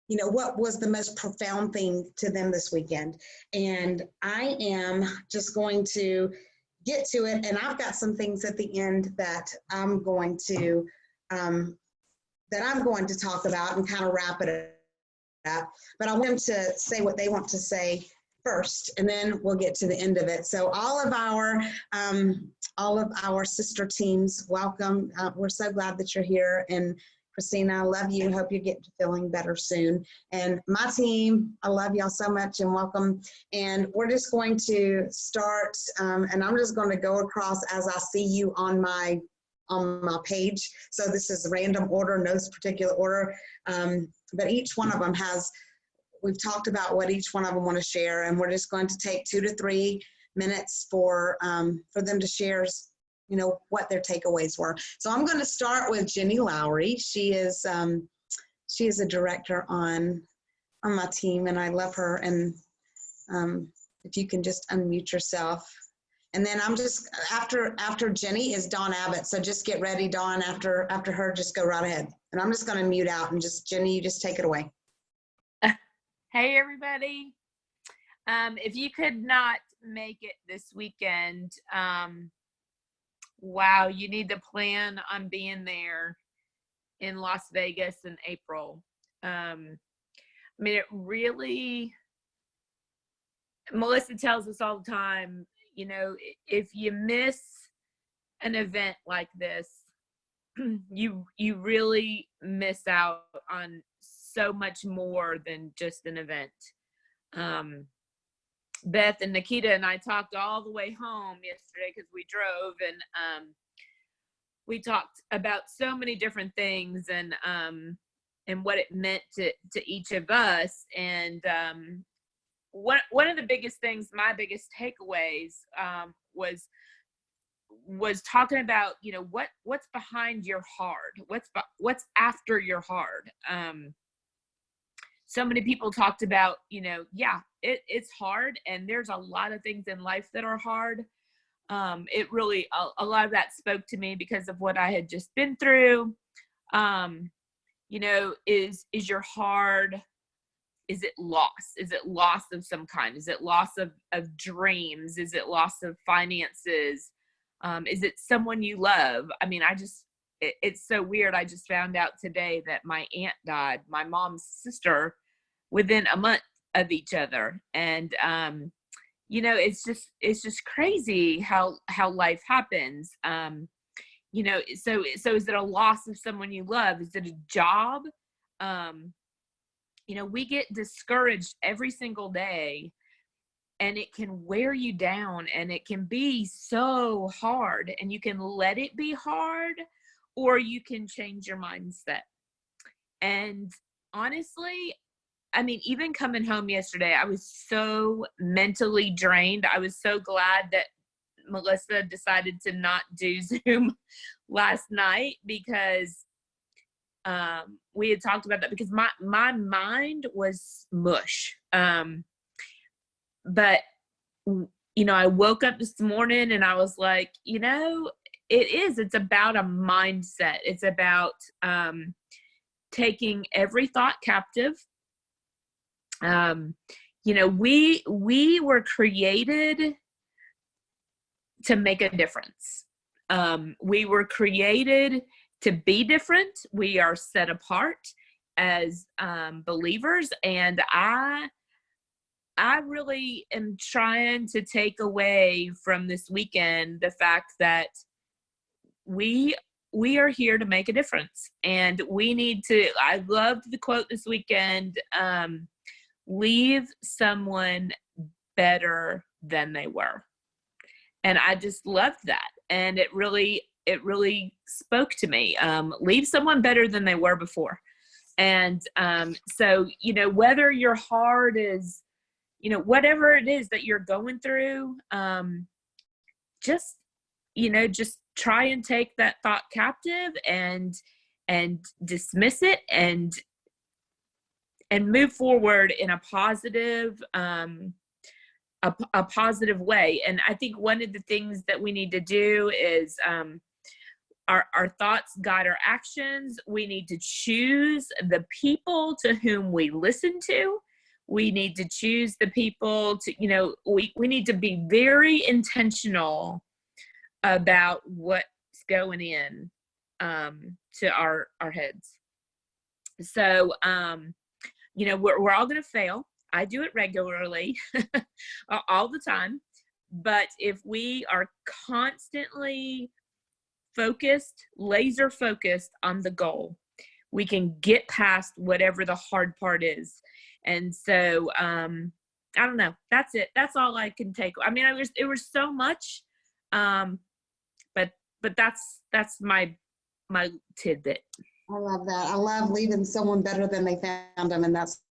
what was the most profound thing to them this weekend. And I am just going to get to it. And I've got some things at the end that I'm going to talk about and kind of wrap it up. But I want them to say what they want to say first, and then we'll get to the end of it. So all of our sister teams, welcome. We're so glad that you're here. And Christina, I love you. Hope you get feeling better soon. And my team, I love y'all so much and welcome. And we're just going to start, and I'm just going to go across as I see you on my page. So this is random order, no particular order. But each one of them we've talked about what each one of them want to share, and we're just going to take 2 to 3 minutes for them to share what their takeaways were. So I'm going to start with Jenny Lowry. She is a director on my team, and I love her. And if you can just unmute yourself. And then I'm just, after Jenny is Dawn Abbott. So just get ready, Dawn. After her, just go right ahead. And I'm just going to mute out, and Jenny, you just take it away. Hey, everybody. If you could not make it this weekend, wow, you need to plan on being there in Las Vegas in April. It really, Melissa tells us all the time, if you miss an event like this, you really miss out on so much more than just an event. Beth and Nikita and I talked all the way home yesterday because we drove, and we talked about so many different things and what it meant to each of us. And one of the biggest things, my biggest takeaways, was talking about what's behind your hard, what's after your hard. So many people talked about, it's hard, and there's a lot of things in life that are hard. It really, a lot of that spoke to me because of what I had just been through. Is your hard, is it loss? Is it loss of some kind? Is it loss of dreams? Is it loss of finances? Is it someone you love? It's so weird. I just found out today that my aunt died, my mom's sister, within a month of each other. And, it's just crazy how life happens. So is it a loss of someone you love? Is it a job? We get discouraged every single day, and it can wear you down, and it can be so hard, and you can let it be hard, or you can change your mindset. And honestly, even coming home yesterday, I was so mentally drained. I was so glad that Melissa decided to not do Zoom last night, because we had talked about that, because my mind was mush. But I woke up this morning and I was like, it's about a mindset. It's about taking every thought captive. We were created to make a difference. We were created to be different. We are set apart as believers, and I really am trying to take away from this weekend the fact that we are here to make a difference, and we need to. I loved the quote this weekend. Leave someone better than they were. And I just loved that. And it really spoke to me. Leave someone better than they were before. And so, whether your heart is, whatever it is that you're going through, just try and take that thought captive and dismiss it and move forward in a positive, a positive way. And I think one of the things that we need to do is our thoughts guide our actions. We need to choose the people to whom we listen to. We need to choose the people to, we need to be very intentional about what's going in to our heads. So, we're all going to fail. I do it regularly, all the time. But if we are constantly laser focused on the goal, we can get past whatever the hard part is. And so, I don't know. That's it. That's all I can take. I mean, it was so much, but that's my tidbit. I love that. I love leaving someone better than they found them, and that's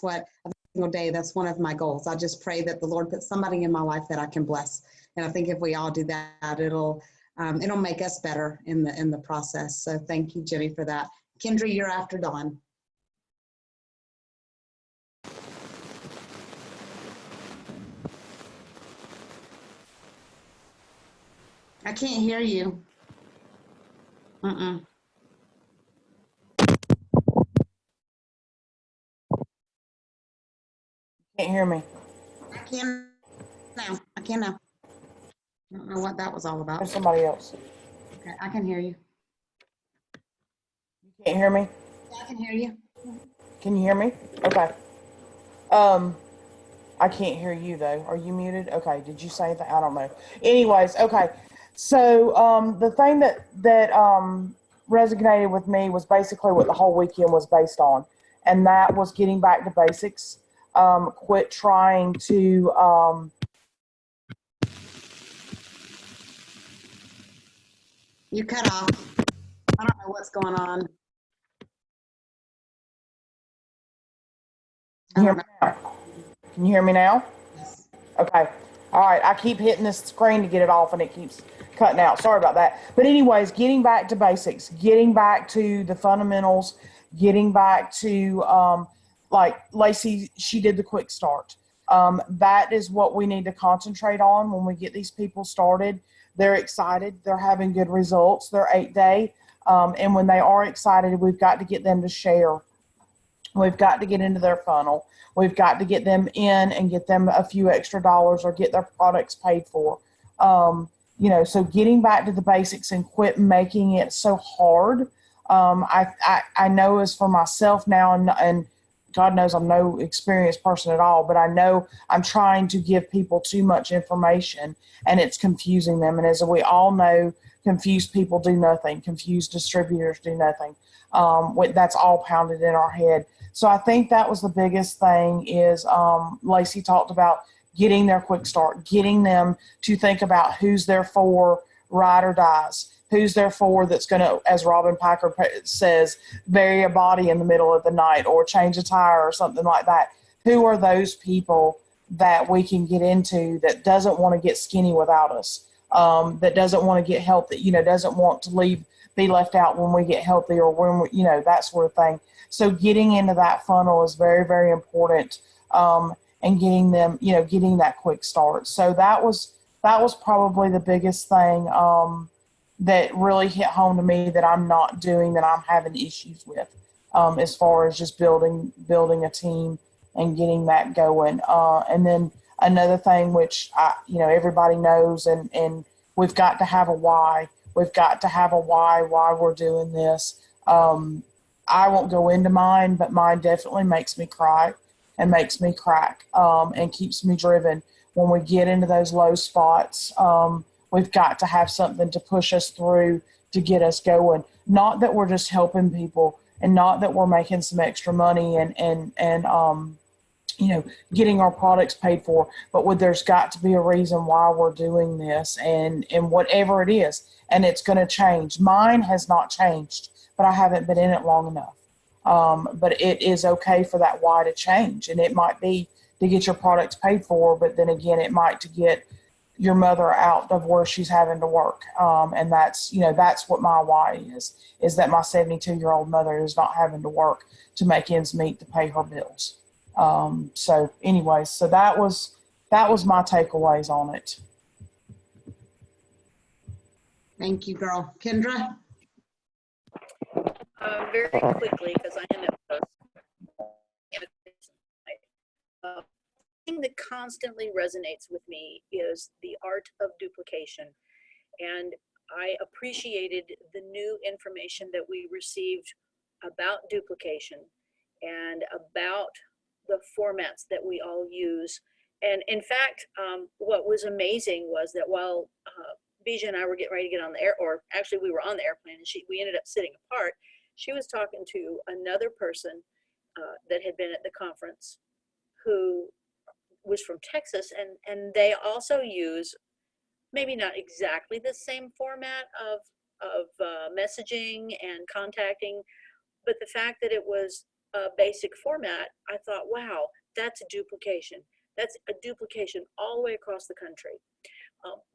what every single day. That's one of my goals. I just pray that the Lord puts somebody in my life that I can bless, and I think if we all do that, it'll make us better in the process. So thank you, Jenny, for that. Kendra, you're after Dawn. I can't hear you. Can't hear me. I can now. I can now. I don't know what that was all about. There's somebody else. Okay, I can hear you. You can't hear me? I can hear you. Can you hear me? Okay. I can't hear you though. Are you muted? Okay. Did you say anything? I don't know. Anyways, okay. So the thing that resonated with me was basically what the whole weekend was based on, and that was getting back to basics. Quit trying to You cut off. I don't know what's going on. Can you hear me now? Yes. Okay. All right. I keep hitting this screen to get it off and it keeps cutting out. Sorry about that. But anyways, getting back to basics, getting back to the fundamentals, getting back to like Lacey, she did the quick start. That is what we need to concentrate on when we get these people started. They're excited. They're having good results. They're 8-day. And when they are excited, we've got to get them to share. We've got to get into their funnel. We've got to get them in and get them a few extra dollars or get their products paid for. So getting back to the basics and quit making it so hard. I know as for myself now, and God knows I'm no experienced person at all, but I know I'm trying to give people too much information and it's confusing them. And as we all know, confused people do nothing. Confused distributors do nothing. That's all pounded in our head. So I think that was the biggest thing is Lacey talked about getting their quick start, getting them to think about who's there for ride or dies, who's there for that's going to, as Robin Packer says, bury a body in the middle of the night or change a tire or something like that. Who are those people that we can get into that doesn't want to get skinny without us, that doesn't want to get help, that, doesn't want to be left out when we get healthy or when we, that sort of thing. So getting into that funnel is very, very important, and getting them, getting that quick start. So that was probably the biggest thing that really hit home to me that I'm not doing, that I'm having issues with, as far as just building a team and getting that going. And then another thing, which everybody knows, and we've got to have a why. We've got to have a why we're doing this. I won't go into mine, but mine definitely makes me cry and makes me crack, and keeps me driven. When we get into those low spots, we've got to have something to push us through to get us going. Not that we're just helping people and not that we're making some extra money and getting our products paid for, but there's got to be a reason why we're doing this, and whatever it is, and it's going to change. Mine has not changed, but I haven't been in it long enough. But it is okay for that why to change, and it might be to get your products paid for, but then again, it might to get your mother out of where she's having to work. And that's what my why is that my 72-year-old mother is not having to work to make ends meet to pay her bills. So anyways, so that was my takeaways on it. Thank you, girl. Kendra? Very quickly, because I am at first. The thing that constantly resonates with me is the art of duplication. And I appreciated the new information that we received about duplication and about the formats that we all use. And in fact, what was amazing was that while Bija and I were getting ready to get on the air, or actually we were on the airplane, and we ended up sitting apart. She was talking to another person that had been at the conference who was from Texas, and they also use maybe not exactly the same format of messaging and contacting, but the fact that it was a basic format, I thought, wow, that's a duplication. That's a duplication all the way across the country.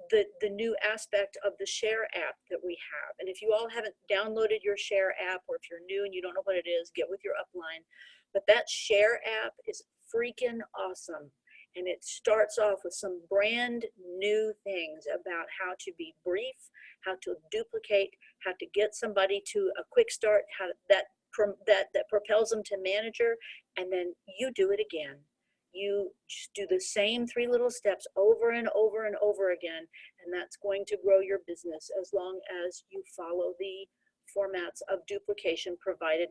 The new aspect of the Share app that we have, and if you all haven't downloaded your Share app, or if you're new and you don't know what it is, get with your upline. But that Share app is freaking awesome. And it starts off with some brand new things about how to be brief, how to duplicate, how to get somebody to a quick start, how that propels them to manager, and then you do it again. You just do the same 3 little steps over and over and over again, and that's going to grow your business as long as you follow the formats of duplication provided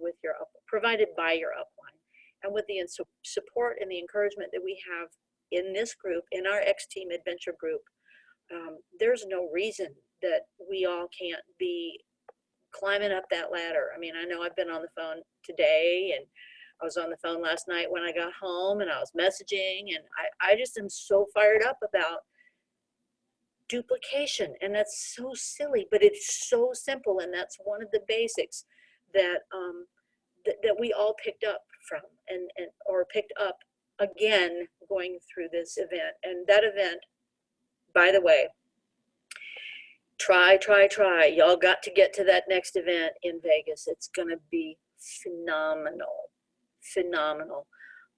by your upline. And with the support and the encouragement that we have in this group, in our X-Team Adventure group, there's no reason that we all can't be climbing up that ladder. I mean, I know I've been on the phone today, and I was on the phone last night when I got home, and I was messaging, and I just am so fired up about duplication. And that's so silly, but it's so simple, and that's one of the basics that that we all picked up from or picked up again going through this event. And that event, by the way, try. Y'all got to get to that next event in Vegas. It's going to be phenomenal.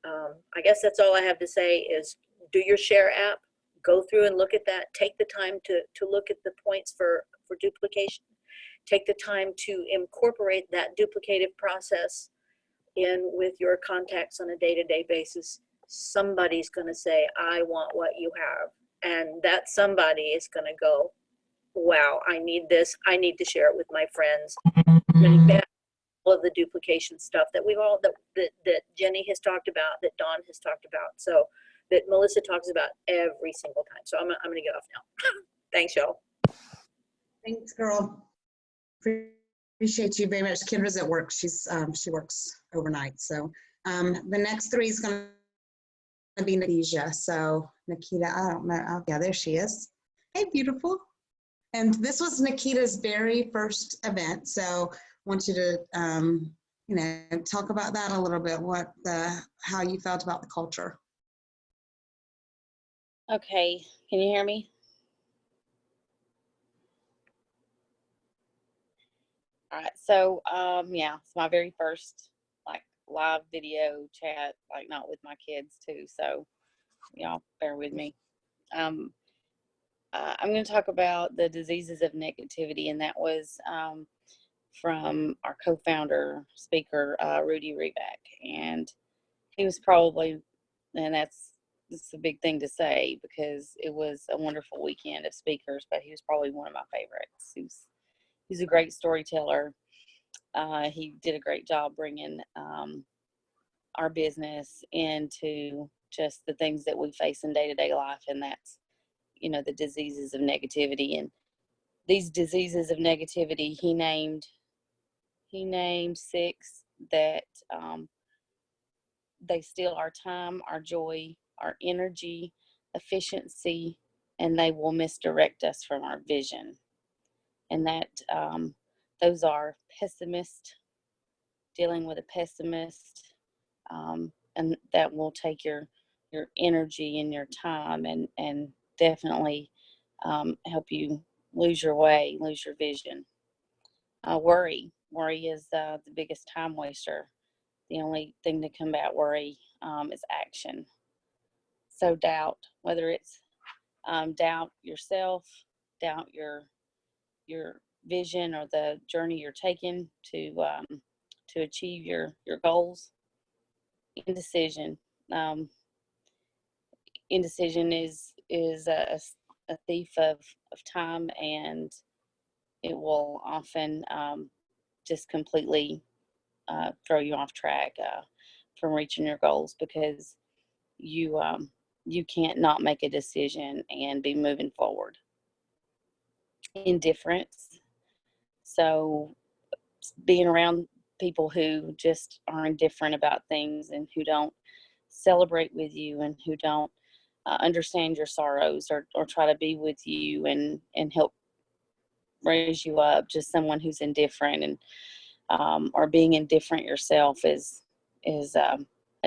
I guess that's all I have to say is do your Share app, go through and look at that. Take the time to look at the points for duplication. Take the time to incorporate that duplicative process in with your contacts on a day-to-day basis. Somebody's going to say, I want what you have. And that somebody is going to go, wow, I need this. I need to share it with my friends. All of the duplication stuff that we've all, that Jenny has talked about, that Dawn has talked about, so that Melissa talks about every single time. So I'm going to get off now. Thanks, y'all. Thanks, girl. Appreciate you very much. Kendra's at work. She works overnight. So the next 3 is going to be Nikita. So Nikita, I don't know. Oh, yeah, there she is. Hey, beautiful. And this was Nikita's very first event. So I want you to, talk about that a little bit. How you felt about the culture. Okay, can you hear me? All right, so yeah, it's my very first live video chat, not with my kids too, so y'all bear with me. I'm going to talk about the diseases of negativity, and that was from our co-founder speaker, Rudy Reback, and he was probably, and that's a big thing to say because it was a wonderful weekend of speakers, but he was probably one of my favorites. He's a great storyteller. He did a great job bringing our business into just the things that we face in day-to-day life, and that's, the diseases of negativity. And these diseases of negativity, he named 6 that they steal our time, our joy, our energy, efficiency, and they will misdirect us from our vision. And that those are pessimist, dealing with a pessimist, and that will take your energy and your time and definitely help you lose your way, lose your vision. Worry is the biggest time waster. The only thing to combat worry is action. So doubt, whether it's doubt yourself, doubt vision or the journey you're taking to achieve your goals. Indecision. Indecision is a thief of time, and it will often just completely throw you off track from reaching your goals, because you can't not make a decision and be moving forward. Indifference. So being around people who just are indifferent about things and who don't celebrate with you and who don't understand your sorrows or try to be with you and help raise you up. Just someone who's indifferent and or being indifferent yourself is a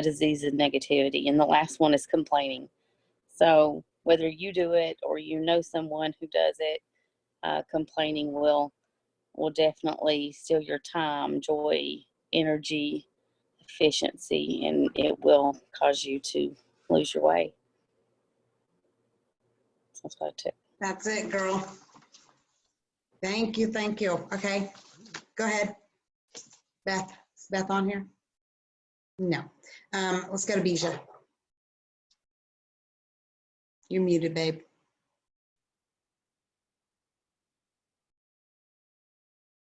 disease of negativity. And the last one is complaining. So whether you do it or you know someone who does it, complaining will definitely steal your time, joy, energy, efficiency, and it will cause you to lose your way. That's what I took. That's it, girl. Thank you, thank you. Okay, go ahead. Beth, is Beth on here? No. Let's go to Bijah. You're muted, babe.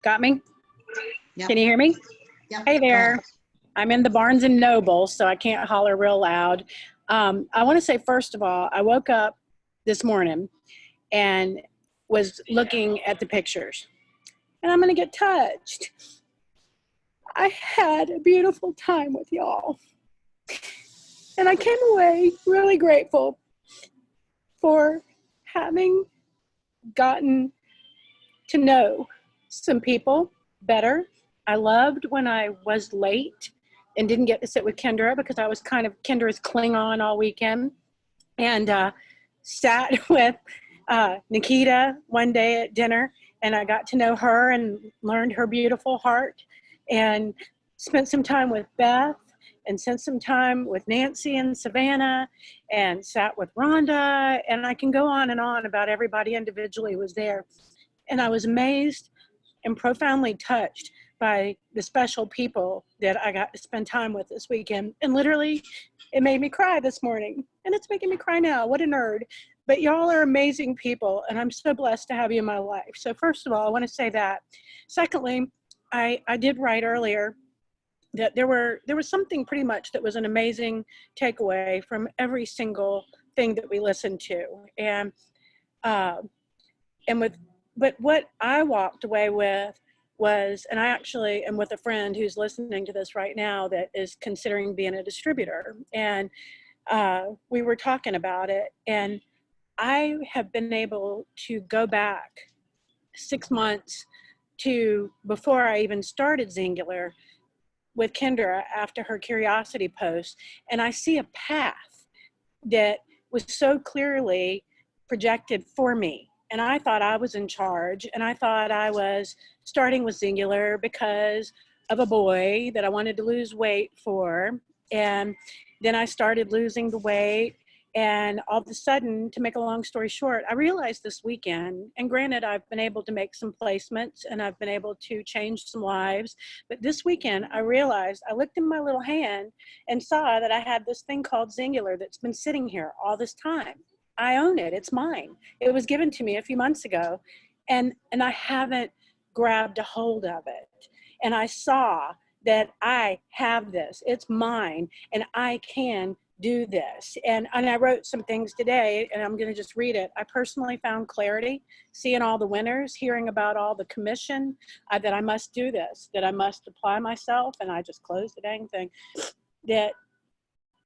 Got me? Yep. Can you hear me? Yep. Hey Go there. ahead. I'm in the Barnes and Noble, so I can't holler real loud. I want to say, first of all, I woke up this morning and was looking at the pictures, and I'm going to get touched. I had a beautiful time with y'all, and I came away really grateful for having gotten to know some people better. I loved when I was late and didn't get to sit with Kendra because I was kind of Kendra's Klingon all weekend, and sat with Nikita one day at dinner, and I got to know her and learned her beautiful heart, and spent some time with Beth and spent some time with Nancy and Savannah and sat with Rhonda, and I can go on and on about everybody individually who was there. And I was amazed and profoundly touched by the special people that I got to spend time with this weekend. And literally, it made me cry this morning. And it's making me cry now. What a nerd. But y'all are amazing people, and I'm so blessed to have you in my life. So first of all, I want to say that. Secondly, I did write earlier that there was something pretty much that was an amazing takeaway from every single thing that we listened to. But what I walked away with was, and I actually am with a friend who's listening to this right now that is considering being a distributor. And we were talking about it. And I have been able to go back 6 months to before I even started Xyngfest with Kendra after her curiosity post. And I see a path that was so clearly projected for me. And I thought I was in charge, and I thought I was starting with Xyngfest because of a boy that I wanted to lose weight for. And then I started losing the weight, and all of a sudden, to make a long story short, I realized this weekend, and granted, I've been able to make some placements and I've been able to change some lives, but this weekend I realized, I looked in my little hand and saw that I had this thing called Xyngfest that's been sitting here all this time. I own it. It's mine. It was given to me a few months ago, and I haven't grabbed a hold of it. And I saw that I have this. It's mine, and I can do this. And I wrote some things today, and I'm going to just read it. I personally found clarity, seeing all the winners, hearing about all the commission, that I must do this, that I must apply myself, and I just closed the dang thing, that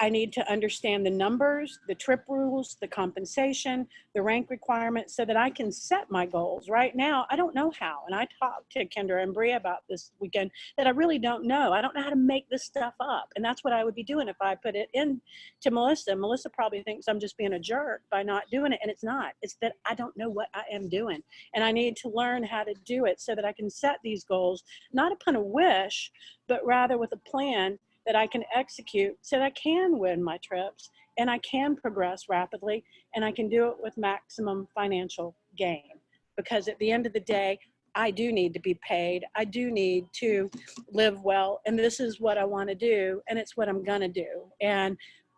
I need to understand the numbers, the trip rules, the compensation, the rank requirements so that I can set my goals. Right now, I don't know how. And I talked to Kendra and Bria about this weekend that I really don't know. I don't know how to make this stuff up. And that's what I would be doing if I put it in to Melissa. Melissa probably thinks I'm just being a jerk by not doing it. And it's not. It's that I don't know what I am doing. And I need to learn how to do it so that I can set these goals, not upon a wish, but rather with a plan that I can execute so that I can win my trips and I can progress rapidly and I can do it with maximum financial gain. Because at the end of the day, I do need to be paid. I do need to live well. And this is what I want to do. And it's what I'm going to do. And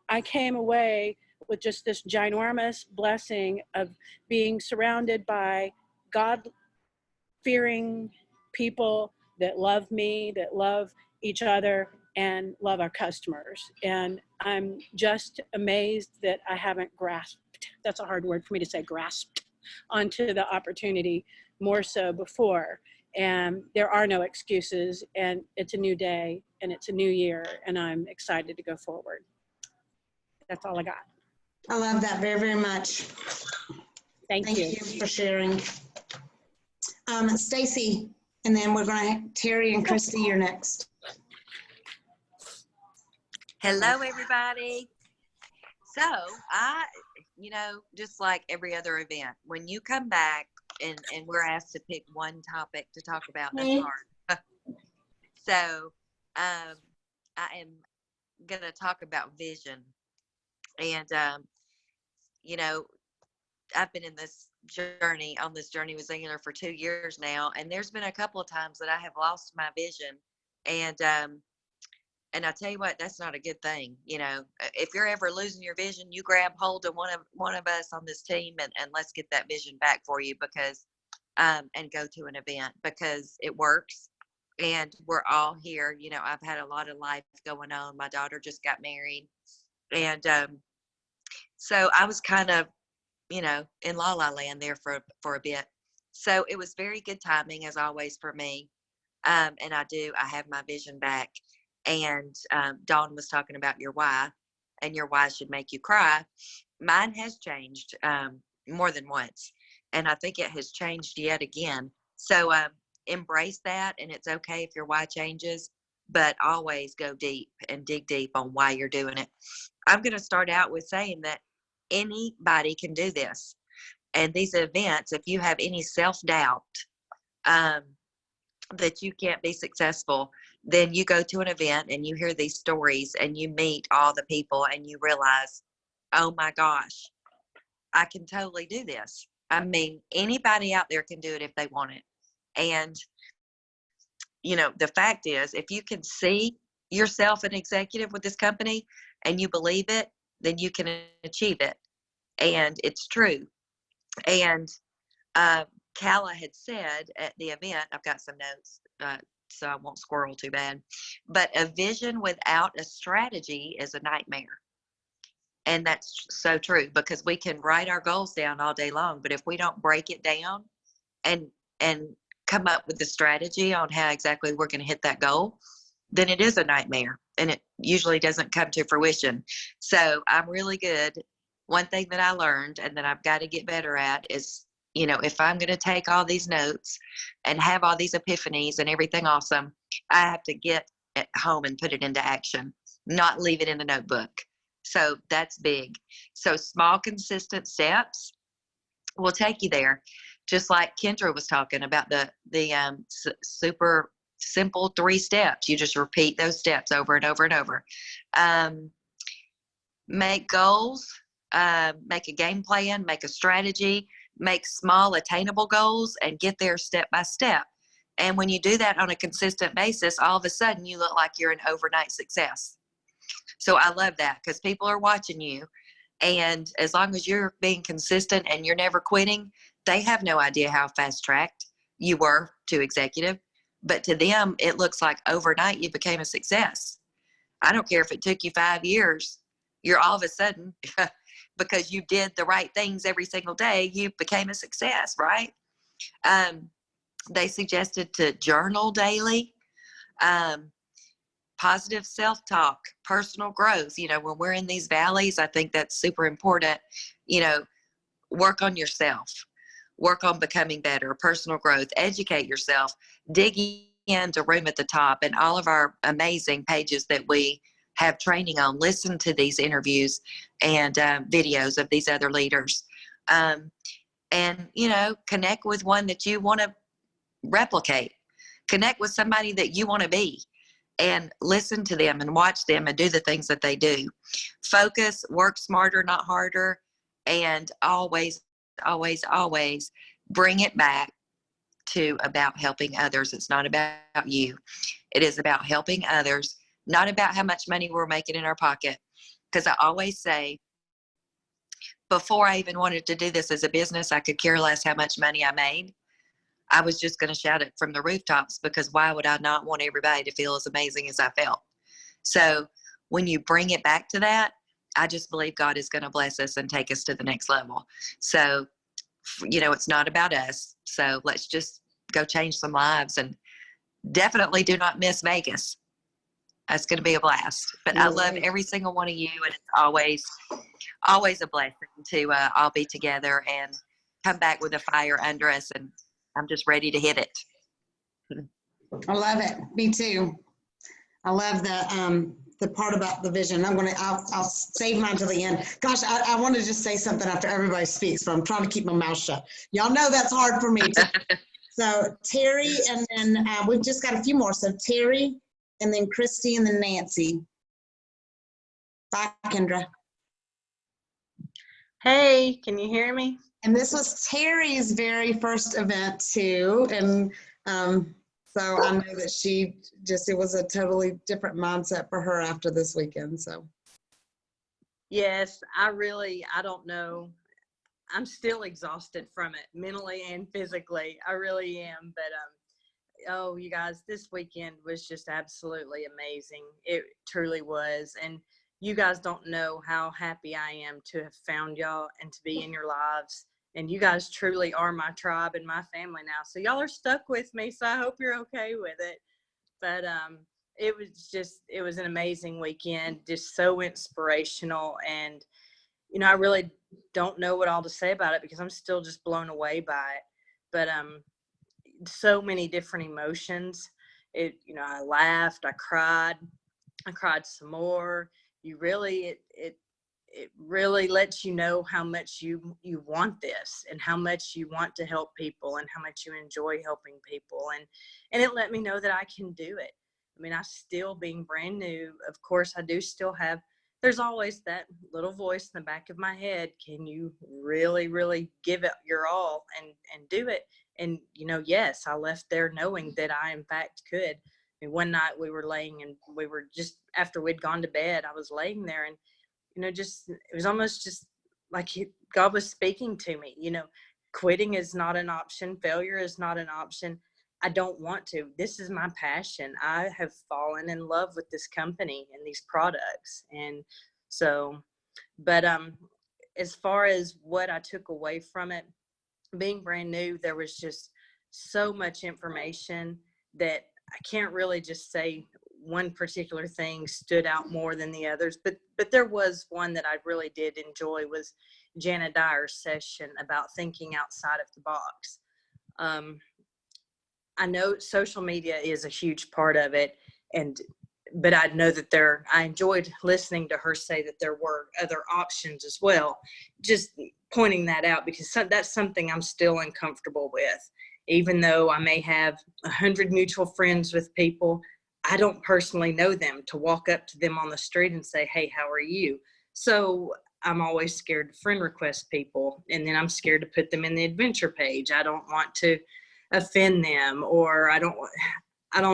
I came away with just this ginormous blessing of being surrounded by God-fearing people that love me, that love each other, and love our customers. And I'm just amazed that I haven't grasped, that's a hard word for me to say, grasped onto the opportunity more so before. And there are no excuses, and it's a new day, and it's a new year, and I'm excited to go forward. That's all I got. I love that very, very much. Thank Thank you. you for sharing. Stacy, and then we're going to, Terry and Christy, you're next. Hello, everybody. So just like every other event, when you come back and we're asked to pick one topic to talk about, that's hard. So I am going to talk about vision. And, I've been in this journey with Xyngfest for 2 years now. And there's been a couple of times that I have lost my vision. And I tell you what, that's not a good thing. If you're ever losing your vision, you grab hold of one of us on this team and let's get that vision back for you, because and go to an event, because it works. And we're all here. I've had a lot of life going on. My daughter just got married. And so I was kind of, in La La Land there for a bit. So it was very good timing, as always, for me. And I have my vision back. And Dawn was talking about your why, and your why should make you cry. Mine has changed more than once, and I think it has changed yet again. So embrace that, and it's okay if your why changes, but always go deep and dig deep on why you're doing it. I'm going to start out with saying that anybody can do this. And these events, if you have any self-doubt that you can't be successful, then you go to an event and you hear these stories and you meet all the people and you realize, oh my gosh, I can totally do this. I mean, anybody out there can do it if they want it. And, the fact is, if you can see yourself an executive with this company and you believe it, then you can achieve it. And it's true. And Kala had said at the event, I've got some notes, so I won't squirrel too bad, but a vision without a strategy is a nightmare. And that's so true, because we can write our goals down all day long, but if we don't break it down and come up with a strategy on how exactly we're going to hit that goal, then it is a nightmare, and it usually doesn't come to fruition. So I'm really good. One thing that I learned and that I've got to get better at is, if I'm going to take all these notes and have all these epiphanies and everything awesome, I have to get at home and put it into action, not leave it in a notebook. So that's big. So small, consistent steps will take you there. Just like Kendra was talking about the super simple 3 steps. You just repeat those steps over and over and over. Make goals, make a game plan, make a strategy, make small attainable goals, and get there step by step. And when you do that on a consistent basis, all of a sudden you look like you're an overnight success. So I love that, because people are watching you. And as long as you're being consistent and you're never quitting, they have no idea how fast-tracked you were to executive. But to them, it looks like overnight you became a success. I don't care if it took you 5 years. You're all of a sudden, because you did the right things every single day, you became a success, right? They suggested to journal daily, positive self-talk, personal growth. When we're in these valleys, I think that's super important. Work on yourself, work on becoming better, personal growth, educate yourself, dig into Room at the Top and all of our amazing pages that we have training on. Listen to these interviews and videos of these other leaders, and connect with one that you want to replicate. Connect with somebody that you want to be, and listen to them and watch them and do the things that they do. Focus, work smarter, not harder, and always, always, always bring it back too about helping others. It's not about you. It is about helping others, not about how much money we're making in our pocket. Because I always say, before I even wanted to do this as a business, I could care less how much money I made. I was just going to shout it from the rooftops, because why would I not want everybody to feel as amazing as I felt? So when you bring it back to that, I just believe God is going to bless us and take us to the next level. So, it's not about us. So let's just go change some lives, and definitely do not miss Vegas. That's going to be a blast. But I love every single one of you, and it's always a blessing to all be together and come back with a fire under us. And I'm just ready to hit it. I love it. Me too. I love the part about the vision. I'll save mine to the end. Gosh, I want to just say something after everybody speaks, but I'm trying to keep my mouth shut. Y'all know that's hard for me. So Terry, and then we've just got a few more. So Terry, and then Christy, and then Nancy. Bye, Kendra. Hey, can you hear me? And this was Terry's very first event too. And so I know that it was a totally different mindset for her after this weekend, so. Yes, I don't know. I'm still exhausted from it, mentally and physically. I really am. But, oh, you guys, this weekend was just absolutely amazing. It truly was. And you guys don't know how happy I am to have found y'all and to be in your lives. And you guys truly are my tribe and my family now. So y'all are stuck with me. So I hope you're okay with it. But it was an amazing weekend, just so inspirational. And, I really don't know what all to say about it, because I'm still just blown away by it. But so many different emotions. I laughed, I cried some more. It really lets you know how much you want this, and how much you want to help people, and how much you enjoy helping people. And it let me know that I can do it. I mean, I still, being brand new, of course, I do still have, there's always that little voice in the back of my head. Can you really, really give it your all and do it? And, yes, I left there knowing that I, in fact, could. I mean, one night we were laying, and we were just, after we'd gone to bed, I was laying there, and it was almost just like God was speaking to me. Quitting is not an option. Failure is not an option. I don't want to. This is my passion. I have fallen in love with this company and these products. And so, but as far as what I took away from it, being brand new, there was just so much information that I can't really just say one particular thing stood out more than the others, but there was one that I really did enjoy, was Jana Dyer's session about thinking outside of the box. I know social media is a huge part of it, but I know that I enjoyed listening to her say that there were other options as well. Just pointing that out, because that's something I'm still uncomfortable with. Even though I may have 100 mutual friends with people, I don't personally know them to walk up to them on the street and say, hey, how are you? So I'm always scared to friend request people. And then I'm scared to put them in the adventure page. I don't want to offend them, or I don't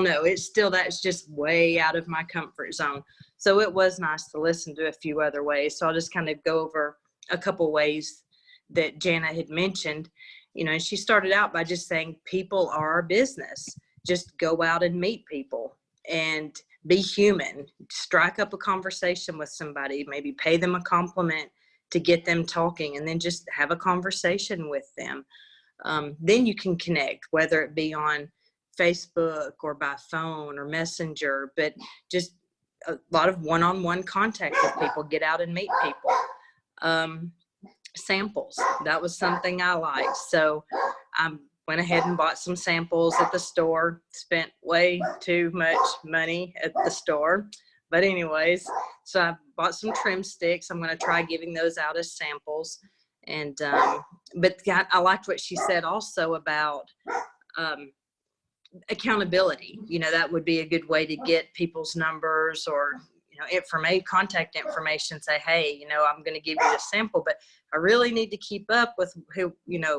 know. That's just way out of my comfort zone. So it was nice to listen to a few other ways. So I'll just kind of go over a couple ways that Jana had mentioned. And she started out by just saying, people are our business. Just go out and meet people and be human. Strike up a conversation with somebody, maybe pay them a compliment to get them talking, and then just have a conversation with them. Then you can connect, whether it be on Facebook or by phone or Messenger, but just a lot of one-on-one contact with people. Get out and meet people. Samples, that was something I liked. So I went ahead and bought some samples at the store. Spent way too much money at the store. But anyways, so I bought some trim sticks. I'm going to try giving those out as samples. And but I liked what she said also about accountability. That would be a good way to get people's numbers, or contact information, say, hey, I'm going to give you a sample, but I really need to keep up with who,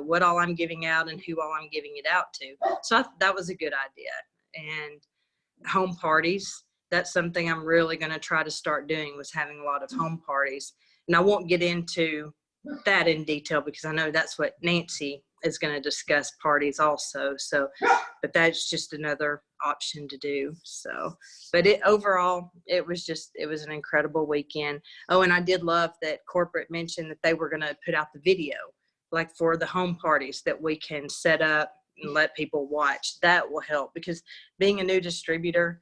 what all I'm giving out and who all I'm giving it out to. So that was a good idea. And home parties, that's something I'm really going to try to start doing, was having a lot of home parties. And I won't get into that in detail because I know that's what Nancy is going to discuss, parties also. So, but that's just another option to do. So, but overall, it was an incredible weekend. Oh, and I did love that corporate mentioned that they were going to put out the video, like for the home parties that we can set up and let people watch. That will help, because being a new distributor,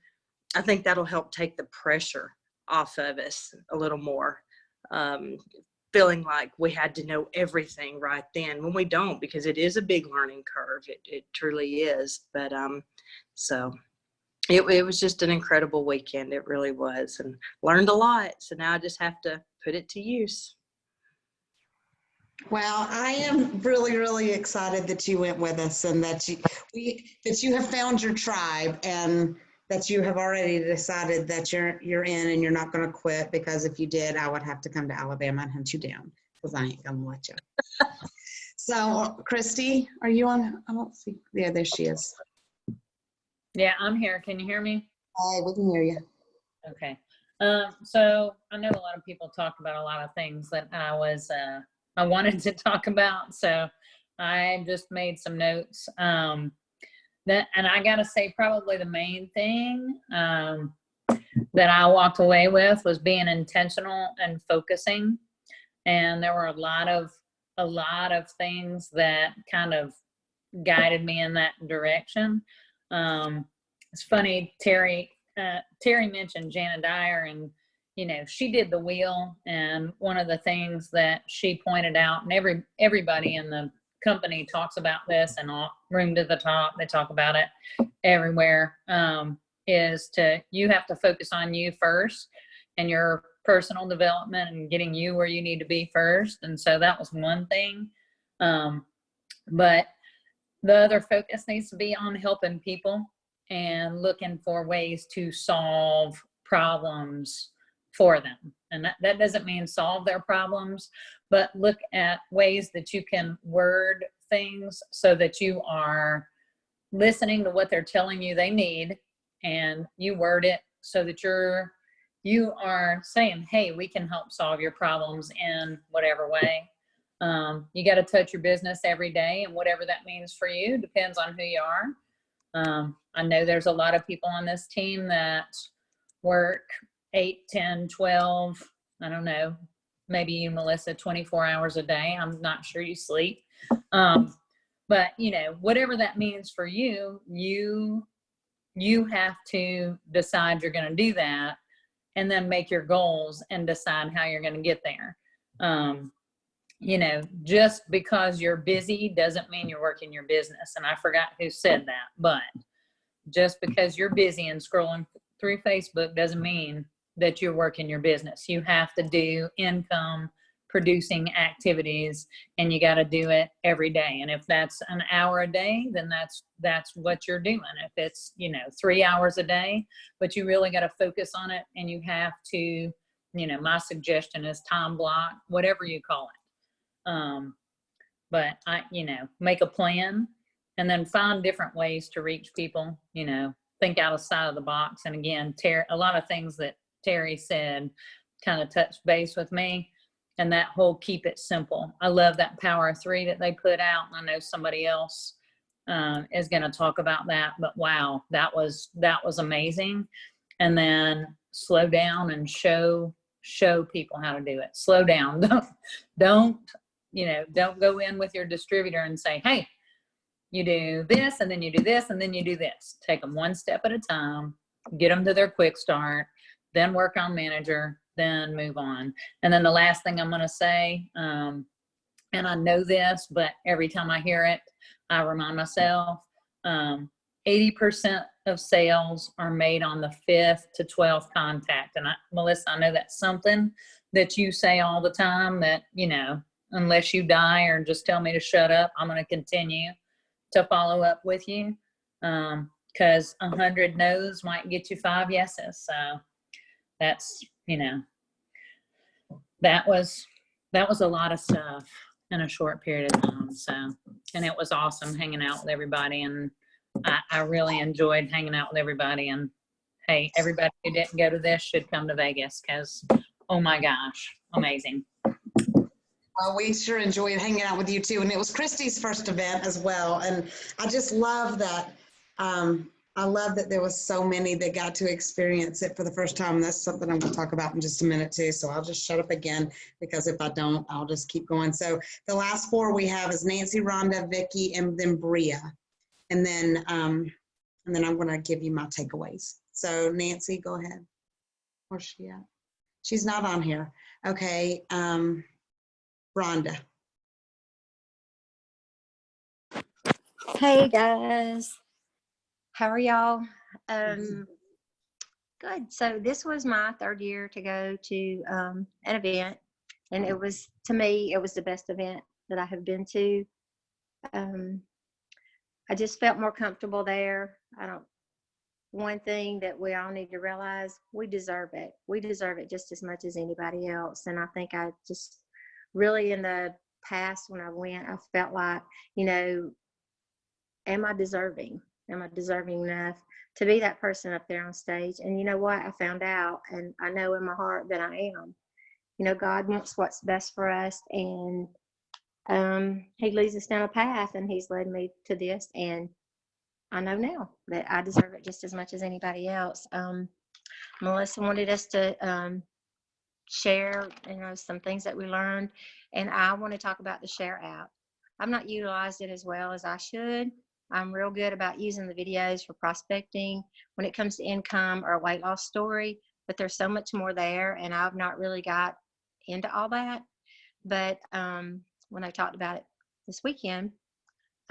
I think that'll help take the pressure off of us a little more. Feeling like we had to know everything right then, when we don't, because it is a big learning curve. It truly is. But so it was just an incredible weekend. It really was, and learned a lot. So now I just have to put it to use. Well, I am really, really excited that you went with us, and that you have found your tribe, and that you have already decided that you're in and you're not going to quit, because if you did, I would have to come to Alabama and hunt you down, because I ain't going to let you. So, Christy, are you on? I don't see. Yeah, there she is. Yeah, I'm here. Can you hear me? Hi, we can hear you. Okay. So I know a lot of people talked about a lot of things that I wanted to talk about. So I just made some notes. And I gotta say, probably the main thing that I walked away with was being intentional and focusing. And there were a lot of things that kind of guided me in that direction. It's funny, Terry mentioned Jana Dyer, and she did the wheel, and one of the things that she pointed out, and everybody in the company talks about this, and all Room to the Top, they talk about it everywhere, is you have to focus on you first and your personal development and getting you where you need to be first. And so that was one thing. But the other focus needs to be on helping people and looking for ways to solve problems for them. And that doesn't mean solve their problems, but look at ways that you can word things so that you are listening to what they're telling you they need, and you word it so that you are saying, hey, we can help solve your problems in whatever way. You got to touch your business every day, and whatever that means for you depends on who you are. I know there's a lot of people on this team that work 8, 10, 12, I don't know, maybe you, Melissa, 24 hours a day. I'm not sure you sleep. But whatever that means for you, you have to decide you're going to do that, and then make your goals and decide how you're going to get there. Just because you're busy doesn't mean you're working your business. And I forgot who said that, but just because you're busy and scrolling through Facebook doesn't mean that you're working your business. You have to do income producing activities, and you got to do it every day. And if that's an hour a day, then that's what you're doing. If it's 3 hours a day, but you really got to focus on it, and you have to, my suggestion is time block, whatever you call it. But make a plan, and then find different ways to reach people. Think outside of the box. And again, a lot of things that Terry said kind of touched base with me. And that whole keep it simple. I love that Power of 3 that they put out. And I know somebody else is going to talk about that. But wow, that was amazing. And then slow down and show people how to do it. Slow down. Don't go in with your distributor and say, hey, you do this, and then you do this, and then you do this. Take them one step at a time, get them to their quick start, then work on manager, then move on. And then the last thing I'm going to say, and I know this, but every time I hear it, I remind myself, 80% of sales are made on the 5th to 12th contact. And Melissa, I know that's something that you say all the time, that, unless you die or just tell me to shut up, I'm going to continue to follow up with you. Because 100 no's might get you 5 yeses. So that's, you know, that was a lot of stuff in a short period of time. So, and it was awesome hanging out with everybody, and I really enjoyed hanging out with everybody. And hey, everybody who didn't go to this should come to Vegas, because oh my gosh, amazing. Well, we sure enjoyed hanging out with you too. And it was Christy's first event as well. And I just love that. I love that there was so many that got to experience it for the first time. And that's something I'm going to talk about in just a minute too. So I'll just shut up again, because if I don't, I'll just keep going. So the last four we have is Nancy, Rhonda, Vicky, and then Bria. And then I'm going to give you my takeaways. So Nancy, go ahead. Where's she at? She's not on here. Okay. Rhonda. Hey guys, how are y'all? Good. So this was my third year to go to an event, and it was, to me, it was the best event that I have been to. I just felt more comfortable there. One thing that we all need to realize, we deserve it. We deserve it just as much as anybody else. And I think I just really, in the past when I went, I felt like, you know, am I deserving? Am I deserving enough to be that person up there on stage? And you know what? I found out, and I know in my heart that I am. You know, God wants what's best for us, and He leads us down a path, and He's led me to this, and I know now that I deserve it just as much as anybody else. Melissa wanted us to share, you know, some things that we learned, and I want to talk about the Share app. I've not utilized it as well as I should. I'm real good about using the videos for prospecting when it comes to income or a weight loss story, but there's so much more there, and I've not really got into all that. But when I talked about it this weekend,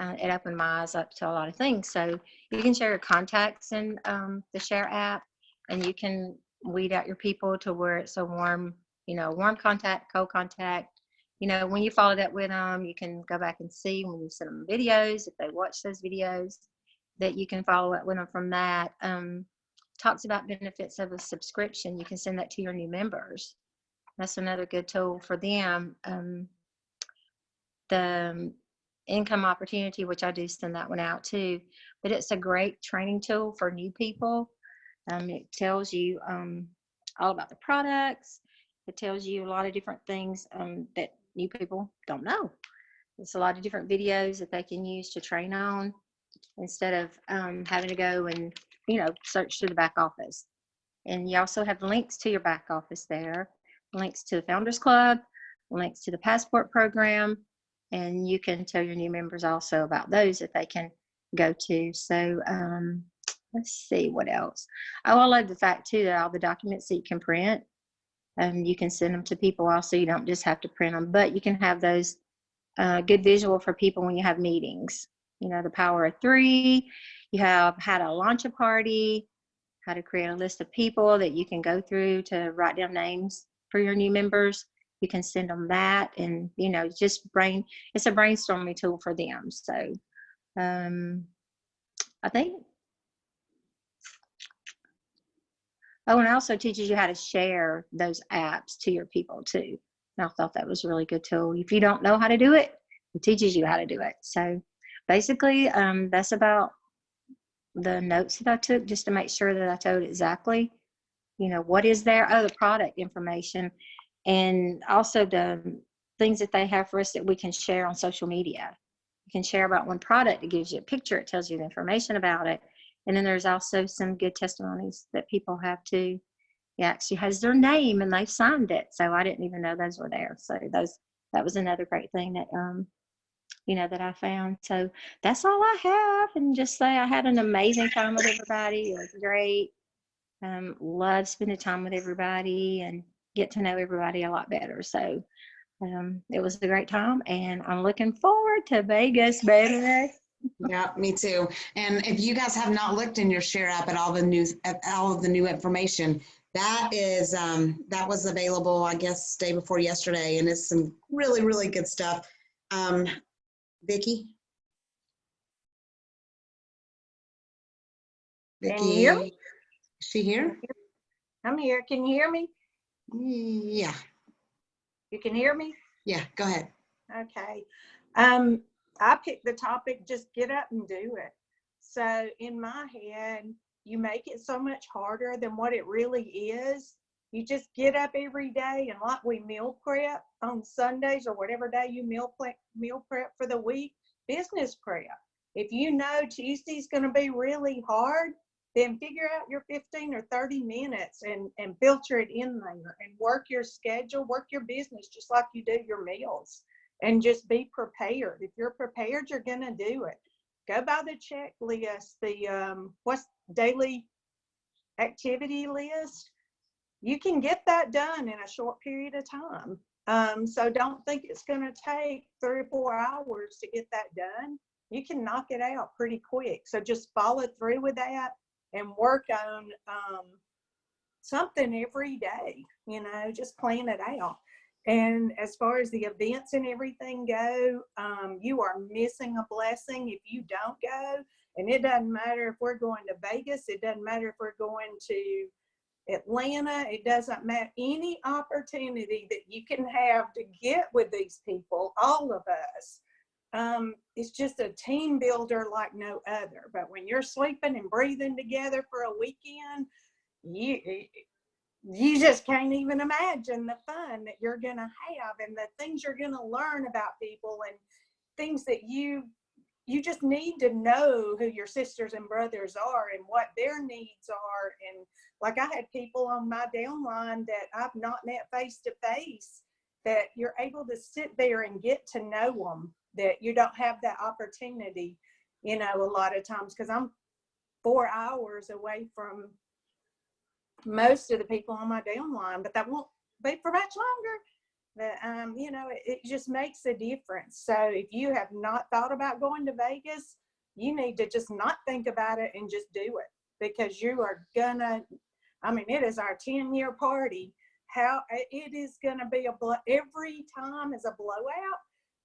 it opened my eyes up to a lot of things. So you can share your contacts in the Share app, and you can weed out your people to where it's a warm, you know, warm contact, cold contact. You know, when you follow that with them, you can go back and see when you send them videos, if they watch those videos, that you can follow up with them from that. Talks about benefits of a subscription. You can send that to your new members. That's another good tool for them. The income opportunity, which I do send that one out too, but it's a great training tool for new people. It tells you all about the products. It tells you a lot of different things that new people don't know. It's a lot of different videos that they can use to train on, instead of having to go and, you know, search through the back office. And you also have links to your back office there, links to the Founders Club, links to the Passport program, and you can tell your new members also about those that they can go to. So let's see what else. Oh, I love the fact too that all the documents that you can print, you can send them to people also. You don't just have to print them, but you can have those good visual for people when you have meetings. You know, the power of 3. You have how to launch a party, how to create a list of people that you can go through to write down names for your new members. You can send them that, and, you know, just it's a brainstorming tool for them. So I think, oh, and it also teaches you how to share those apps to your people too. And I thought that was a really good tool. If you don't know how to do it, it teaches you how to do it. So basically, that's about the notes that I took, just to make sure that I told exactly, you know, what is there. Oh, the product information, and also the things that they have for us that we can share on social media. You can share about one product. It gives you a picture. It tells you the information about it. And then there's also some good testimonies that people have too. It actually has their name and they've signed it. So I didn't even know those were there. So that was another great thing that, you know, that I found. So that's all I have. And just say I had an amazing time with everybody. It was great. Love spending time with everybody and get to know everybody a lot better. So it was a great time, and I'm looking forward to Vegas, baby. Yeah, me too. And if you guys have not looked in your Share app at all of the new information, that is that was available, I guess, day before yesterday, and it's some really, really good stuff. Vicky? Can you hear Vicky, me? is she here? I'm here. Can you hear me? Yeah, You can hear me? yeah, go ahead. Okay. I picked the topic, just get up and do it. So in my head, you make it so much harder than what it really is. You just get up every day, and like we meal prep on Sundays or whatever day you meal prep for the week, business prep. If you know Tuesday's going to be really hard, then figure out your 15 or 30 minutes and filter it in there and work your schedule, work your business just like you do your meals, and just be prepared. If you're prepared, you're going to do it. Go by the checklist, the what's daily activity list. You can get that done in a short period of time. So don't think it's going to take 3 or 4 hours to get that done. You can knock it out pretty quick. So just follow through with that and work on something every day, just plan it out. And as far as the events and everything go, you are missing a blessing if you don't go. And it doesn't matter if we're going to Vegas. It doesn't matter if we're going to Atlanta. It doesn't matter. Any opportunity that you can have to get with these people, all of us, it's just a team builder like no other. But when you're sleeping and breathing together for a weekend, you just can't even imagine the fun that you're going to have and the things you're going to learn about people and things that you just need to know who your sisters and brothers are and what their needs are. And like I had people on my downline that I've not met face to face, that you're able to sit there and get to know them, that you don't have that opportunity, a lot of times, because I'm 4 hours away from most of the people on my downline, but that won't be for much longer. But, it just makes a difference. So if you have not thought about going to Vegas, you need to just not think about it and just do it, because you are gonna, it is our 10-year party. How it is gonna be every time is a blowout,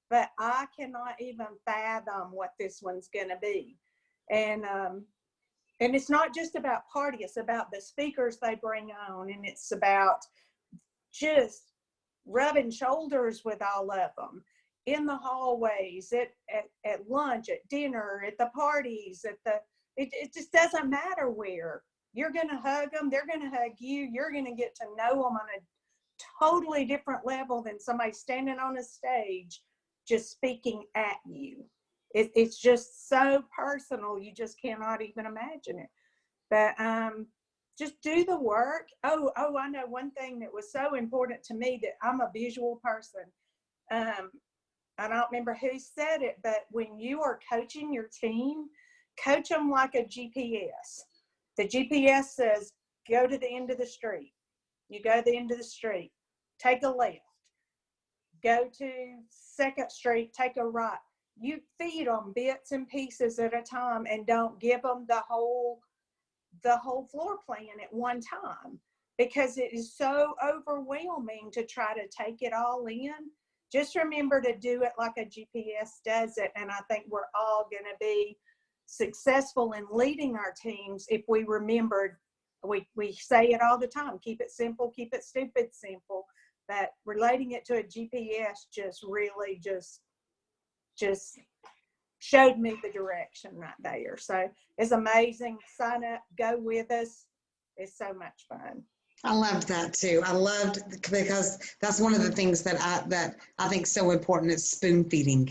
but I cannot even fathom what this one's gonna be. And it's not just about party, it's about the speakers they bring on, and it's about just rubbing shoulders with all of them in the hallways, at lunch, at dinner, at the parties, it just doesn't matter where. You're going to hug them, they're going to hug you, you're going to get to know them on a totally different level than somebody standing on a stage just speaking at you. It's just so personal, you just cannot even imagine it. But just do the work. Oh, I know one thing that was so important to me, that I'm a visual person. I don't remember who said it, but when you are coaching your team, coach them like a GPS. The GPS says, go to the end of the street. You go to the end of the street, take a left. Go to 2nd Street, take a right. You feed them bits and pieces at a time, and don't give them the whole floor plan at one time, because it is so overwhelming to try to take it all in. Just remember to do it like a GPS does it. And I think we're all going to be successful in leading our teams if we remembered, we say it all the time, keep it simple, keep it stupid simple. But relating it to a GPS just really just showed me the direction right there. So it's amazing. Sign up, go with us. It's so much fun. I loved that too. I loved, because that's one of the things that I think so important is spoon feeding.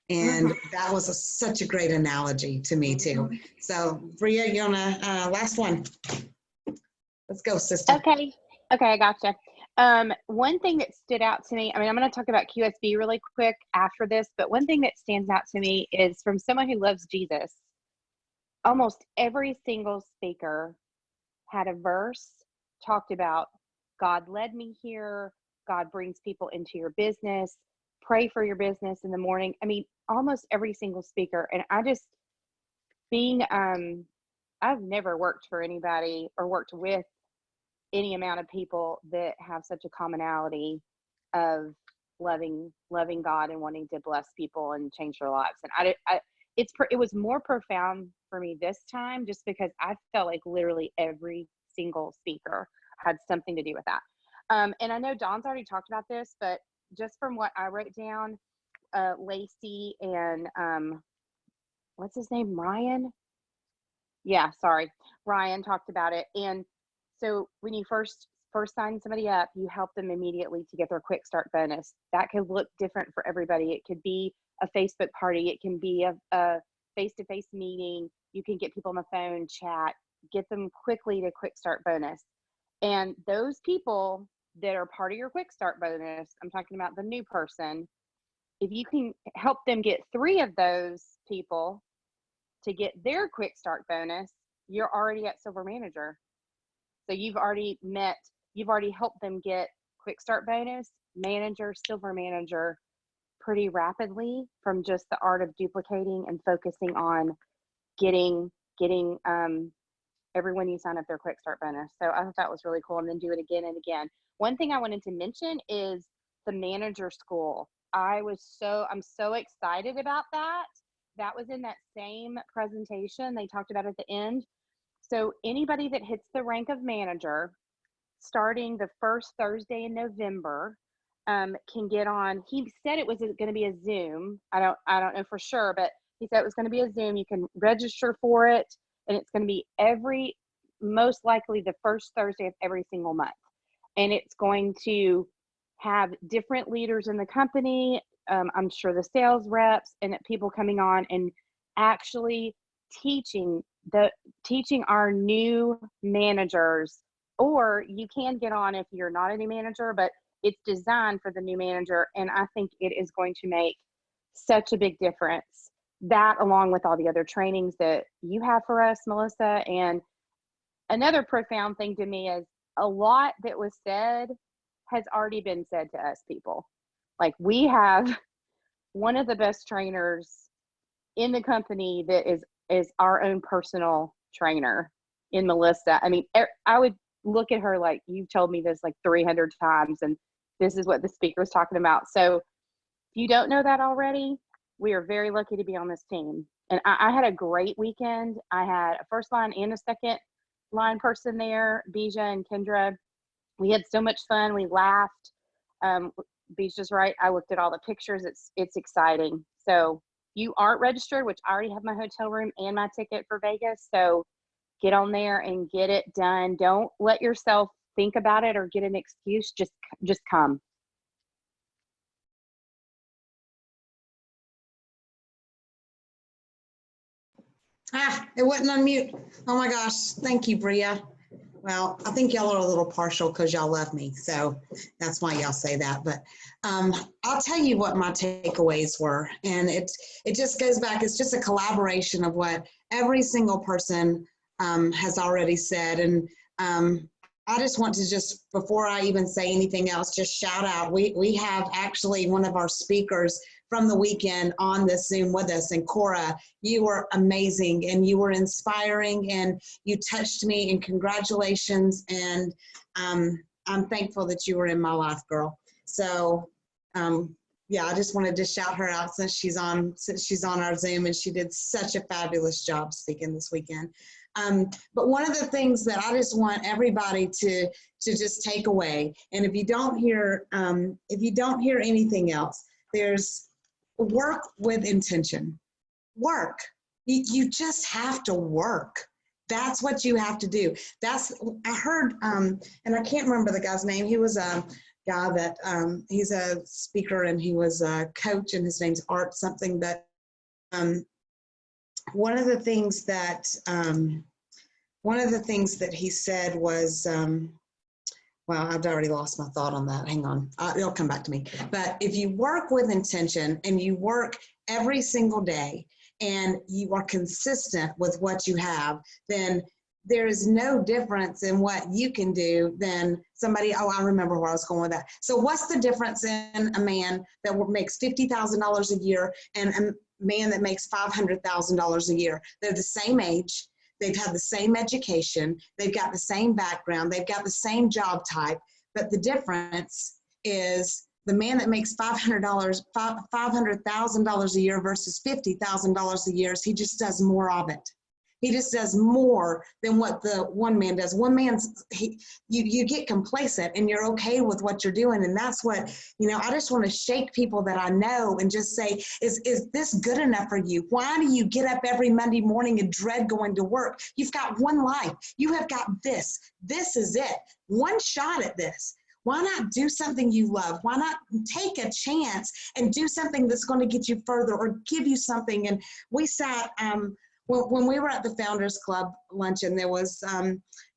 And that was such a great analogy to me too. So Bria, you want to, last one? Let's go, sister. Okay, I gotcha. One thing that stood out to me, I'm going to talk about QSB really quick after this, but one thing that stands out to me is, from someone who loves Jesus, almost every single speaker had a verse, talked about God led me here, God brings people into your business, pray for your business in the morning. Almost every single speaker. And I just, I've never worked for anybody or worked with any amount of people that have such a commonality of loving God and wanting to bless people and change their lives. And it was more profound for me this time, just because I felt like literally every single speaker had something to do with that. And I know Dawn's already talked about this, but just from what I wrote down, Lacey and what's his name, Ryan? Yeah, sorry, Ryan talked about it. And so when you first sign somebody up, you help them immediately to get their quick start bonus. That could look different for everybody. It could be a Facebook party. It can be a face-to-face meeting. You can get people on the phone, chat, get them quickly to quick start bonus. And those people that are part of your quick start bonus, I'm talking about the new person, if you can help them get 3 of those people to get their quick start bonus, you're already at silver manager. So you've already helped them get quick start bonus, manager, silver manager pretty rapidly from just the art of duplicating and focusing on getting everyone you sign up their quick start bonus. So I thought that was really cool, and then do it again and again. One thing I wanted to mention is the manager school. I'm so excited about that. That was in that same presentation they talked about at the end. So anybody that hits the rank of manager starting the first Thursday in November can get on. He said it was going to be a Zoom. I don't know for sure, but he said it was going to be a Zoom. You can register for it, and it's going to be most likely the first Thursday of every single month. And it's going to have different leaders in the company. I'm sure the sales reps and people coming on and actually teaching our new managers, or you can get on if you're not a new manager, but it's designed for the new manager. And I think it is going to make such a big difference. That, along with all the other trainings that you have for us, Melissa. And another profound thing to me is a lot that was said has already been said to us people. Like, we have one of the best trainers in the company that is our own personal trainer in Melissa. I mean, I would look at her like, you've told me this like 300 times, and this is what the speaker was talking about. So if you don't know that already, we are very lucky to be on this team. And I had a great weekend. I had a first line and a second line person there, Bija and Kendra. We had so much fun. We laughed. Bija's right. I looked at all the pictures. It's exciting. So you aren't registered, which I already have my hotel room and my ticket for Vegas. So get on there and get it done. Don't let yourself think about it or get an excuse. Just come. It wouldn't unmute. Oh my gosh. Thank you, Bria. Well, I think y'all are a little partial because y'all love me. So that's why y'all say that. But I'll tell you what my takeaways were. And it just goes back. It's just a collaboration of what every single person has already said. And I just want to before I even say anything else, just shout out. We have actually one of our speakers from the weekend on this Zoom with us. And Cora, you were amazing, and you were inspiring, and you touched me, and congratulations. And I'm thankful that you were in my life, girl. So yeah, I just wanted to shout her out since she's on our Zoom, and she did such a fabulous job speaking this weekend. But one of the things that I just want everybody to just take away, and if you don't hear anything else, there's work with intention. Work. You just have to work. That's what you have to do. I heard, and I can't remember the guy's name. He was a guy that, he's a speaker, and he was a coach, and his name's Art something. But one of the things that he said was, well, I've already lost my thought on that. Hang on, it'll come back to me. But if you work with intention, and you work every single day, and you are consistent with what you have, then there is no difference in what you can do than somebody. Oh, I remember where I was going with that. So what's the difference in a man that makes $50,000 a year and a man that makes $500,000 a year? They're the same age. They've had the same education. They've got the same background. They've got the same job type. But the difference is the man that makes $500,000 a year versus $50,000 a year, he just does more of it. He just does more than what the one man does. One man's, you get complacent and you're okay with what you're doing. And that's what, I just want to shake people that I know and just say, is this good enough for you? Why do you get up every Monday morning and dread going to work? You've got one life. You have got this. This is it. One shot at this. Why not do something you love? Why not take a chance and do something that's going to get you further or give you something? And we sat, when we were at the Founders Club luncheon, there was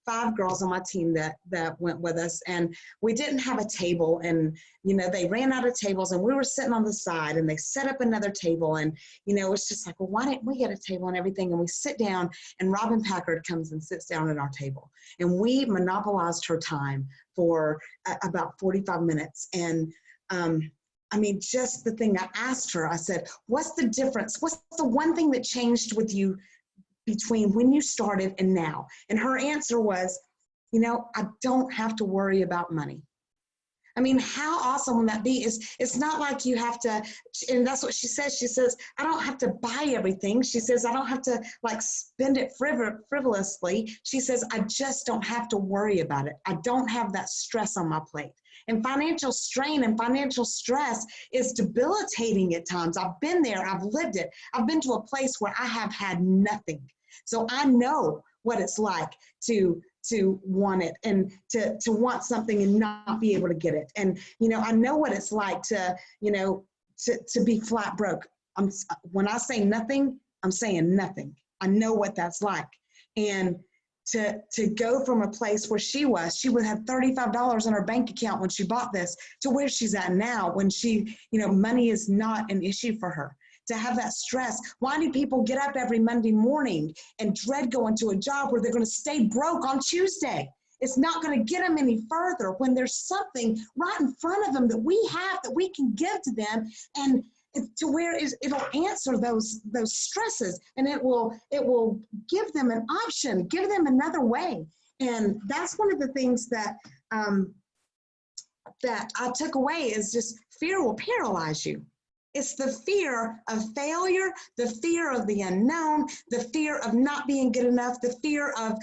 5 girls on my team that went with us, and we didn't have a table, and they ran out of tables, and we were sitting on the side, and they set up another table, and it's just like, well, why didn't we get a table and everything? And we sit down, and Robin Packard comes and sits down at our table, and we monopolized her time for about 45 minutes. And just the thing I asked her, I said, what's the difference? What's the one thing that changed with you between when you started and now? And her answer was, I don't have to worry about money. I mean, how awesome would that be? It's not like you have to, and that's what she says. She says, I don't have to buy everything. She says, I don't have to spend it frivolously. She says, I just don't have to worry about it. I don't have that stress on my plate. And financial strain and financial stress is debilitating at times. I've been there. I've lived it. I've been to a place where I have had nothing. So I know what it's like to want it and to want something and not be able to get it. And, I know what it's like to be flat broke. When I say nothing, I'm saying nothing. I know what that's like. And to go from a place where she would have $35 in her bank account when she bought this to where she's at now, when money is not an issue for her. To have that stress. Why do people get up every Monday morning and dread going to a job where they're going to stay broke on Tuesday? It's not going to get them any further when there's something right in front of them that we have that we can give to them, and to where it'll answer those stresses, and it will give them an option, give them another way. And that's one of the things that that I took away is just fear will paralyze you. It's the fear of failure, the fear of the unknown, the fear of not being good enough, the fear of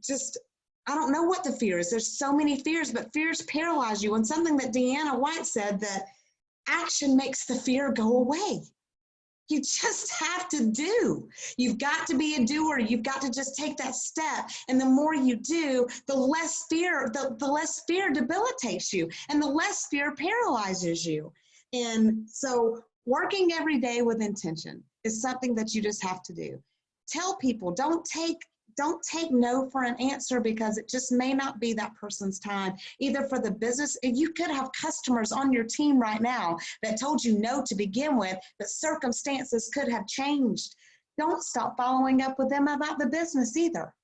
just, I don't know what the fear is. There's so many fears, but fears paralyze you. And something that Deanna White said, that action makes the fear go away. You just have to do. You've got to be a doer. You've got to just take that step. And the more you do, the less fear, the less fear debilitates you, and the less fear paralyzes you. And so working every day with intention is something that you just have to do. Tell people, don't take no for an answer, because it just may not be that person's time, either for the business. You could have customers on your team right now that told you no to begin with, but circumstances could have changed. Don't stop following up with them about the business either.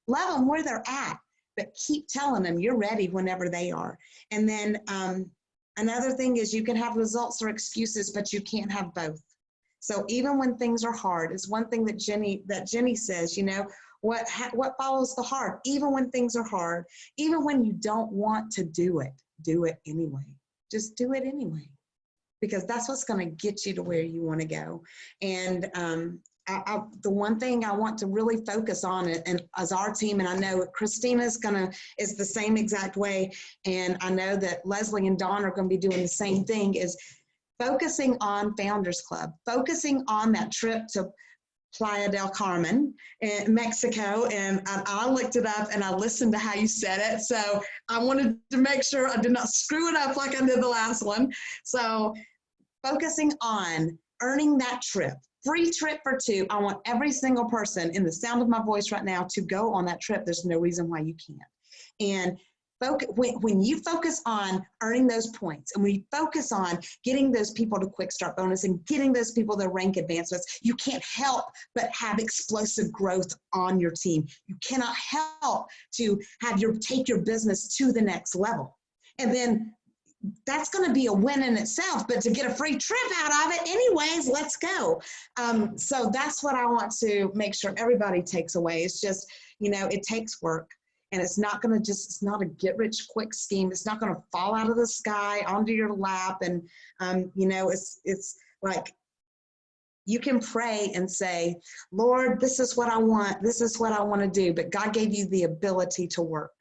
Love them where they're at, but keep telling them you're ready whenever they are. And then another thing is, you can have results or excuses, but you can't have both. So even when things are hard, it's one thing that Jenny says, what follows the heart? Even when things are hard, even when you don't want to do it anyway. Just do it anyway, because that's what's going to get you to where you want to go. And the one thing I want to really focus on, and as our team, and I know Christina's is the same exact way, and I know that Leslie and Dawn are going to be doing the same thing, is focusing on Founders Club, focusing on that trip to Playa del Carmen in Mexico. And I looked it up and I listened to how you said it. So I wanted to make sure I did not screw it up like I did the last one. So focusing on earning that trip, free trip for 2. I want every single person in the sound of my voice right now to go on that trip. There's no reason why you can't. And when you focus on earning those points, and when you focus on getting those people to quick start bonus and getting those people their rank advancements, you can't help but have explosive growth on your team. You cannot help to take your business to the next level. And then that's going to be a win in itself, but to get a free trip out of it anyways, let's go. So that's what I want to make sure everybody takes away. It's just, it takes work. And it's not going to it's not a get rich quick scheme. It's not going to fall out of the sky onto your lap. And, it's like You can pray and say, Lord, this is what I want. This is what I want to do. But God gave you the ability to work.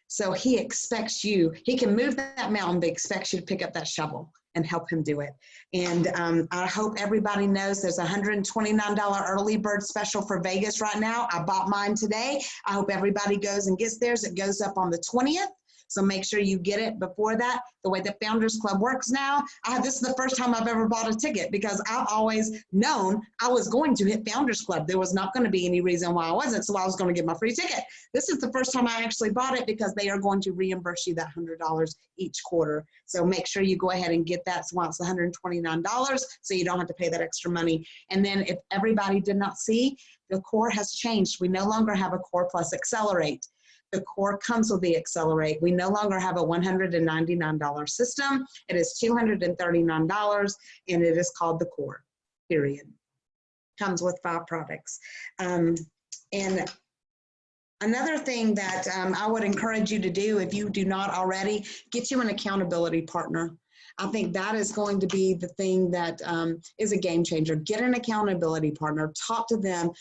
So he expects you, he can move that mountain, but expects you to pick up that shovel and help him do it. And I hope everybody knows there's a $129 early bird special for Vegas right now. I bought mine today. I hope everybody goes and gets theirs. It goes up on the 20th. So make sure you get it before that. The way the Founders Club works now, this is the first time I've ever bought a ticket because I've always known I was going to hit Founders Club. There was not going to be any reason why I wasn't, so I was going to get my free ticket. This is the first time I actually bought it because they are going to reimburse you that $100 each quarter. So make sure you go ahead and get that. So it's $129, so you don't have to pay that extra money. And then if everybody did not see, the core has changed. We no longer have a Core Plus Accelerate. The core comes with the Accelerate. We no longer have a $199 system. It is $239, and it is called the Core, period. Comes with 5 products. And another thing that I would encourage you to do, if you do not already, get you an accountability partner. I think that is going to be the thing that is a game changer. Get an accountability partner. Talk to them.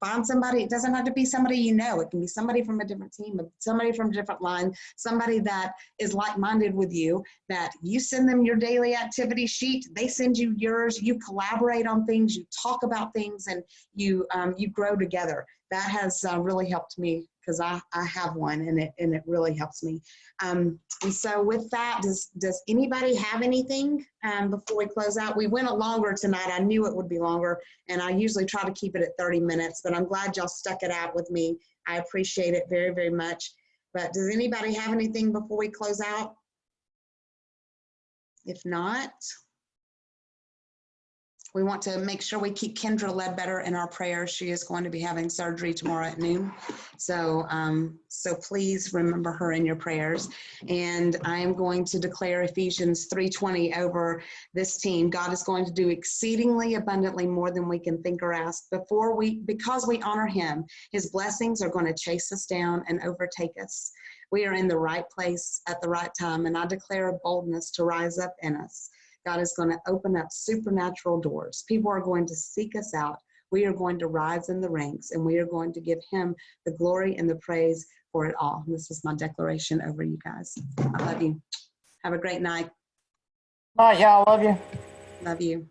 Find somebody. It doesn't have to be somebody you know. It can be somebody from a different team, somebody from a different line, somebody that is like-minded with you, that you send them your daily activity sheet, they send you yours, you collaborate on things, you talk about things, and you grow together. That has really helped me because I have one, and it really helps me. And so with that, does anybody have anything before we close out? We went longer tonight. I knew it would be longer, and I usually try to keep it at 30 minutes, but I'm glad y'all stuck it out with me. I appreciate it very, very much. But does anybody have anything before we close out? If not, we want to make sure we keep Kendra Ledbetter in our prayers. She is going to be having surgery tomorrow at noon. So, so please remember her in your prayers. And I am going to declare Ephesians 3:20 over this team. God is going to do exceedingly abundantly more than we can think or ask. Because we honor him, his blessings are going to chase us down and overtake us. We are in the right place at the right time. And I declare a boldness to rise up in us. God is going to open up supernatural doors. People are going to seek us out. We are going to rise in the ranks, and we are going to give him the glory and the praise for it all. And this is my declaration over you guys. I love you. Have a great night. All right, y'all. Love you. Love you.